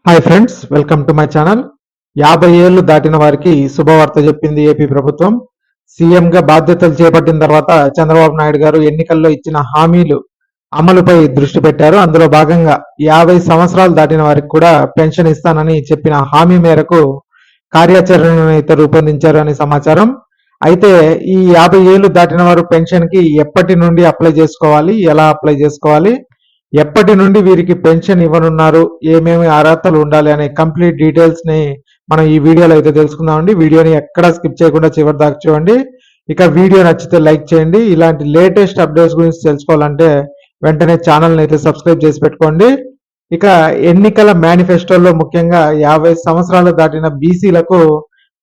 Hi friends, welcome to my channel. 50 ఏళ్లు దాటిన వారికి శుభవార్త చెప్పింది ఏపీ ప్రభుత్వం. సీఎంగా బాధ్యతలు చేపట్టిన తర్వాత చంద్రబాబు నాయుడు గారు ఎన్నికల్లో ఇచ్చిన హామీలు అమలుపై దృష్టి పెట్టారు. అందులో భాగంగా 50 సంవత్సరాలు దాటిన వారికి కూడా పెన్షన్ ఇస్తానని చెప్పిన హామీ మేరకు కార్యాచరణను అయితే రూపొందించారు అని సమాచారం. అయితే ఈ 50 ఏళ్లు దాటిన వారు పెన్షన్ కి ఎప్పటి నుండి అప్లై చేసుకోవాలి, ఎలా అప్లై చేసుకోవాలి, ఎప్పటి నుండి వీరికి పెన్షన్ ఇవ్వనున్నారు, ఏమేమి అర్హతలు ఉండాలి అనే కంప్లీట్ డీటెయిల్స్ ని మనం ఈ వీడియోలో అయితే తెలుసుకుందామండి. వీడియోని ఎక్కడ స్కిప్ చేయకుండా చివరి దాకా చూడండి. ఇక వీడియో నచ్చితే లైక్ చేయండి. ఇలాంటి లేటెస్ట్ అప్డేట్స్ గురించి తెలుసుకోవాలంటే వెంటనే ఛానల్ని అయితే సబ్స్క్రైబ్ చేసి పెట్టుకోండి. ఇక ఎన్నికల మేనిఫెస్టోలో ముఖ్యంగా 50 సంవత్సరాలు దాటిన బీసీలకు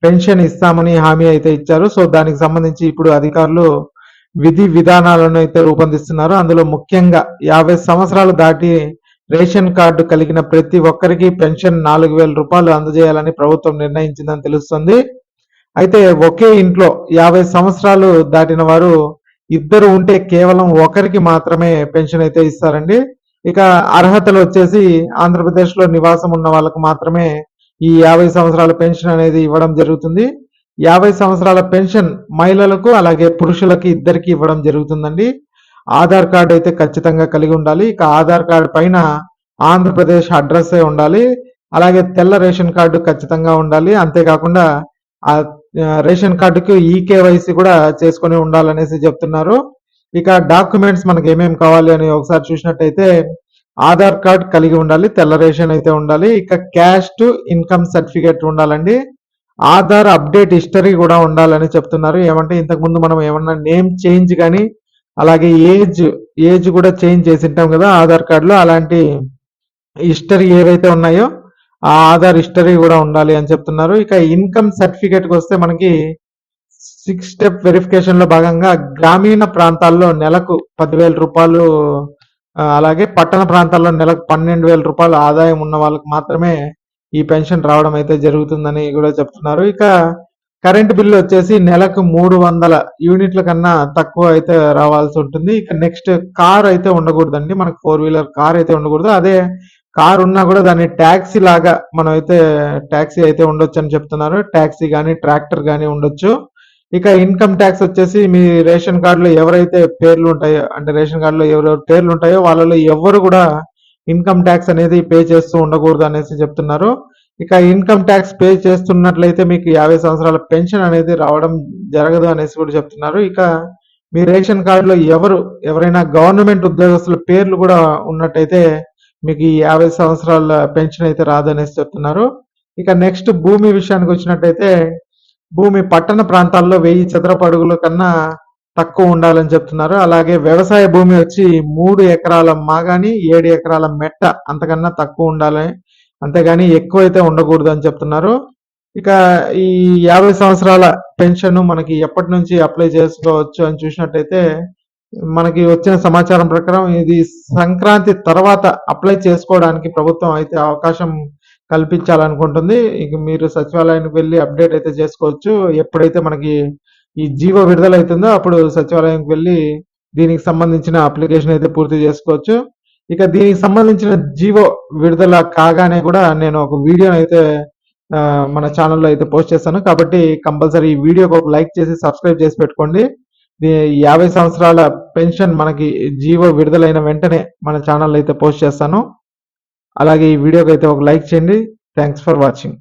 పెన్షన్ ఇస్తామని హామీ అయితే ఇచ్చారు. సో దానికి సంబంధించి ఇప్పుడు అధికారులు విధి విధానాలను అయితే రూపొందిస్తున్నారు. అందులో ముఖ్యంగా 50 సంవత్సరాలు దాటి రేషన్ కార్డు కలిగిన ప్రతి ఒక్కరికి పెన్షన్ 4,000 రూపాయలు అందజేయాలని ప్రభుత్వం నిర్ణయించిందని తెలుస్తుంది. అయితే ఒకే ఇంట్లో 50 సంవత్సరాలు దాటిన వారు ఇద్దరు ఉంటే కేవలం ఒకరికి మాత్రమే పెన్షన్ అయితే ఇస్తారండి. ఇక అర్హతలు వచ్చేసి ఆంధ్రప్రదేశ్ లో నివాసం ఉన్న వాళ్ళకు మాత్రమే ఈ 50 సంవత్సరాల పెన్షన్ అనేది ఇవ్వడం జరుగుతుంది. 50 సంవత్సరాల పెన్షన్ మహిళలకు అలాగే పురుషులకి ఇద్దరికి ఇవ్వడం జరుగుతుందండి. ఆధార్ కార్డు అయితే ఖచ్చితంగా కలిగి ఉండాలి. ఇక ఆధార్ కార్డు పైన ఆంధ్రప్రదేశ్ అడ్రస్ ఉండాలి. అలాగే తెల్ల రేషన్ కార్డు ఖచ్చితంగా ఉండాలి. అంతేకాకుండా ఆ రేషన్ కార్డుకు ఈకేవైసీ కూడా చేసుకొని ఉండాలనేసి చెప్తున్నారు. ఇక డాక్యుమెంట్స్ మనకి ఏమేమి కావాలి అని ఒకసారి చూసినట్టయితే ఆధార్ కార్డ్ కలిగి ఉండాలి, తెల్ల రేషన్ అయితే ఉండాలి. ఇక క్యాస్ట్ ఇన్కమ్ సర్టిఫికేట్ ఉండాలండి. ఆధార్ అప్డేట్ హిస్టరీ కూడా ఉండాలని చెప్తున్నారు. ఏమంటే ఇంతకుముందు మనం ఏమన్నా నేమ్ చేంజ్ కానీ అలాగే ఏజ్ కూడా చేంజ్ చేసి ఉంటాం కదా ఆధార్ కార్డులో, అలాంటి హిస్టరీ ఏవైతే ఉన్నాయో ఆ ఆధార్ హిస్టరీ కూడా ఉండాలి అని చెప్తున్నారు. ఇక ఇన్కమ్ సర్టిఫికేట్కి వస్తే మనకి 6 స్టెప్ వెరిఫికేషన్ లో భాగంగా గ్రామీణ ప్రాంతాల్లో నెలకు 10,000 రూపాయలు, అలాగే పట్టణ ప్రాంతాల్లో నెలకు 12,000 రూపాయలు ఆదాయం ఉన్న వాళ్ళకి మాత్రమే ఈ పెన్షన్ రావడం అయితే జరుగుతుందని కూడా చెప్తున్నారు. ఇక కరెంట్ బిల్లు వచ్చేసి నెలకు 300 యూనిట్ల కన్నా తక్కువ అయితే రావాల్సి ఉంటుంది. ఇక నెక్స్ట్ కార్ అయితే ఉండకూడదండి, మనకు 4-వీలర్ కార్ అయితే ఉండకూడదు. అదే కార్ ఉన్నా కూడా దాన్ని ట్యాక్సీ లాగా మనం అయితే ట్యాక్సీ అయితే ఉండొచ్చు అని చెప్తున్నారు. ట్యాక్సీ కానీ ట్రాక్టర్ కానీ ఉండొచ్చు. ఇక ఇన్కమ్ ట్యాక్స్ వచ్చేసి మీ రేషన్ కార్డులో ఎవరైతే పేర్లు ఉంటాయో, అంటే రేషన్ కార్డులో ఎవరెవరు పేర్లు ఉంటాయో వాళ్ళలో ఎవరు కూడా ఇన్కమ్ ట్యాక్స్ అనేది పే చేస్తూ ఉండకూడదు అనేసి చెప్తున్నారు. ఇక ఇన్కమ్ ట్యాక్స్ పే చేస్తున్నట్లయితే మీకు 50 సంవత్సరాల పెన్షన్ అనేది రావడం జరగదు అనేసి కూడా చెప్తున్నారు. ఇక మీ రేషన్ కార్డులో ఎవరైనా గవర్నమెంట్ ఉద్యోగస్తుల పేర్లు కూడా ఉన్నట్టయితే మీకు ఈ 50 సంవత్సరాల పెన్షన్ అయితే రాదు అనేసి చెప్తున్నారు. ఇక నెక్స్ట్ భూమి విషయానికి వచ్చినట్టయితే భూమి పట్టణ ప్రాంతాల్లో 1000 చదరపు అడుగుల కన్నా తక్కువ ఉండాలని చెప్తున్నారు. అలాగే వ్యవసాయ భూమి వచ్చి 3 ఎకరాల మాగాని 7 ఎకరాల మెట్ట అంతకన్నా తక్కువ ఉండాలి, అంతేగాని ఎక్కువైతే ఉండకూడదు అని చెప్తున్నారు. ఇక ఈ 50 సంవత్సరాల పెన్షన్ మనకి ఎప్పటి నుంచి అప్లై చేసుకోవచ్చు అని చూసినట్టయితే మనకి వచ్చిన సమాచారం ప్రకారం ఇది సంక్రాంతి తర్వాత అప్లై చేసుకోవడానికి ప్రభుత్వం అయితే అవకాశం కల్పించాలనుకుంటుంది. ఇక మీరు సచివాలయానికి వెళ్ళి అప్డేట్ అయితే చేసుకోవచ్చు. ఎప్పుడైతే మనకి ఈ జీవో విడుదల అవుతుందో అప్పుడు సచివాలయానికి వెళ్ళి దీనికి సంబంధించిన అప్లికేషన్ అయితే పూర్తి చేసుకోవచ్చు. ఇక దీనికి సంబంధించిన జీవో విడుదల కాగానే కూడా నేను ఒక వీడియోని అయితే మన ఛానల్లో అయితే పోస్ట్ చేస్తాను. కాబట్టి కంపల్సరీ ఈ వీడియోకి ఒక లైక్ చేసి సబ్స్క్రైబ్ చేసి పెట్టుకోండి. 50 సంవత్సరాల పెన్షన్ మనకి జీవో విడుదలైన వెంటనే మన ఛానల్లో అయితే పోస్ట్ చేస్తాను. అలాగే ఈ వీడియోకి అయితే ఒక లైక్ చేయండి. Thanks for watching.